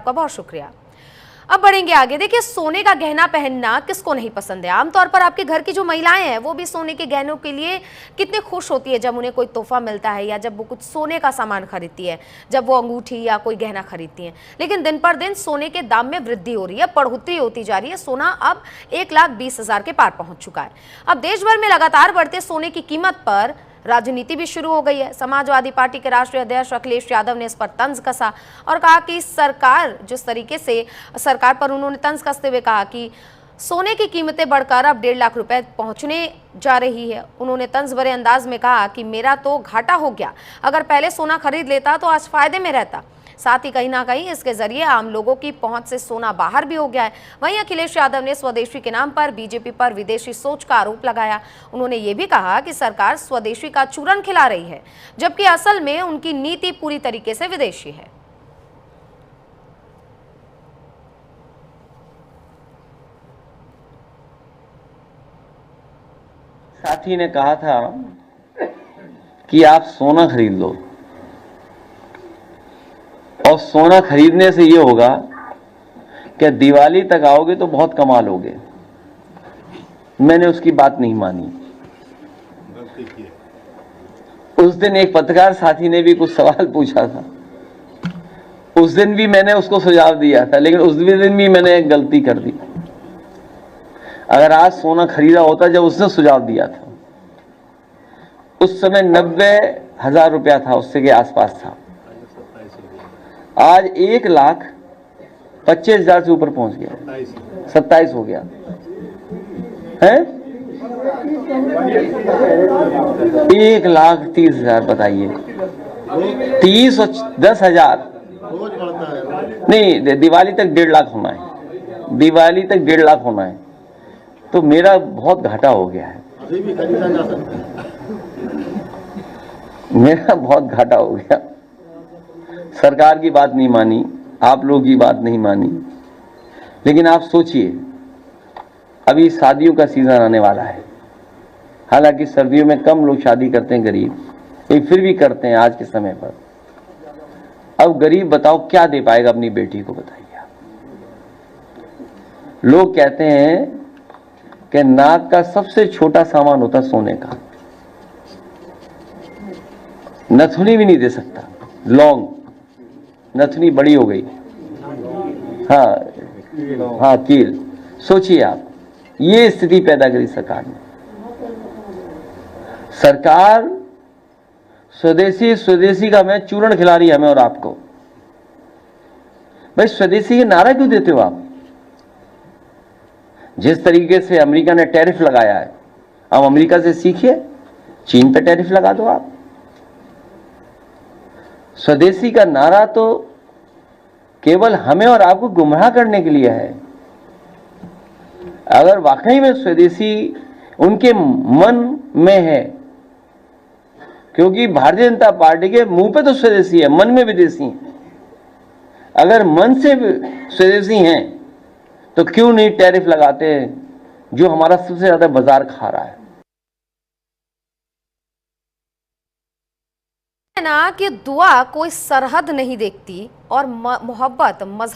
आपका बहुत शुक्रिया। अब बढ़ेंगे आगे। देखिए, सोने का गहना पहनना किसको नहीं पसंद है। आमतौर पर आपके घर की जो महिलाएं हैं वो भी सोने के गहनों के लिए कितने खुश होती है जब उन्हें कोई तोहफा मिलता है या जब वो कुछ सोने का सामान खरीदती है, जब वो अंगूठी या कोई गहना खरीदती हैं। लेकिन दिन पर दिन सोने के दाम में वृद्धि हो रही है, बढ़ोतरी होती जा रही है। सोना अब 1,20,000 के पार पहुंच चुका है। अब देश भर में लगातार बढ़ते सोने की कीमत पर राजनीति भी शुरू हो गई है। समाजवादी पार्टी के राष्ट्रीय अध्यक्ष अखिलेश यादव ने इस पर तंज कसा और कहा कि सरकार जिस तरीके से सरकार पर उन्होंने तंज कसते हुए कहा कि सोने की कीमतें बढ़कर अब 1.5 लाख रुपए पहुंचने जा रही है। उन्होंने तंज भरे अंदाज में कहा कि मेरा तो घाटा हो गया, अगर पहले सोना खरीद लेता तो आज फायदे में रहता। साथ ही कहीं ना कहीं इसके जरिए आम लोगों की पहुंच से सोना बाहर भी हो गया है। वहीं अखिलेश यादव ने स्वदेशी के नाम पर बीजेपी पर विदेशी सोच का आरोप लगाया। उन्होंने ये भी कहा कि सरकार स्वदेशी का चूरन खिला रही है, जबकि असल में उनकी नीति पूरी तरीके से विदेशी है। साथी ने कहा था कि आप सोना खरीद लो और सोना खरीदने से ये होगा कि दिवाली तक आओगे तो बहुत कमा लोगे। मैंने उसकी बात नहीं मानी। उस दिन एक पत्रकार साथी ने भी कुछ सवाल पूछा था, उस दिन भी मैंने उसको सुझाव दिया था, लेकिन उस दिन भी मैंने एक गलती कर दी। अगर आज सोना खरीदा होता जब उसने सुझाव दिया था, उस समय 90,000 रुपया था, उससे के आसपास था। आज 1,25,000 से ऊपर पहुंच गया, 27 हो गया है। 1,30,000 बताइए, 30 और 10,000 नहीं, दिवाली तक 1.5 लाख होना है, दिवाली तक 1.5 लाख होना है। तो मेरा बहुत घाटा हो गया है, मेरा बहुत घाटा हो गया। सरकार की बात नहीं मानी, आप लोगों की बात नहीं मानी। लेकिन आप सोचिए, अभी शादियों का सीजन आने वाला है। हालांकि सर्दियों में कम लोग शादी करते हैं, गरीब, लेकिन फिर भी करते हैं आज के समय पर। अब गरीब बताओ क्या दे पाएगा अपनी बेटी को, बताइए आप। लोग कहते हैं कि नाक का सबसे छोटा सामान होता सोने का, नथुनी भी नहीं दे सकता, लॉन्ग नथुनी बड़ी हो गई। हाँ, कील। सोचिए आप, ये स्थिति पैदा करी सरकार ने। सरकार स्वदेशी का मैं चूरण खिला रही है हमें और आपको। भाई स्वदेशी के नारा क्यों देते हो आप? जिस तरीके से अमेरिका ने टैरिफ लगाया है, अब अमेरिका से सीखिए, चीन पे टैरिफ लगा दो आप। स्वदेशी का नारा तो केवल हमें और आपको गुमराह करने के लिए है। अगर वाकई में स्वदेशी उनके मन में है, क्योंकि भारतीय जनता पार्टी के मुंह पे तो स्वदेशी है, मन में विदेशी है। अगर मन से स्वदेशी हैं तो क्यों नहीं टैरिफ लगाते जो हमारा सबसे ज्यादा बाजार खा रहा है। ना कि दुआ कोई सरहद नहीं देखती और मोहब्बत मजहब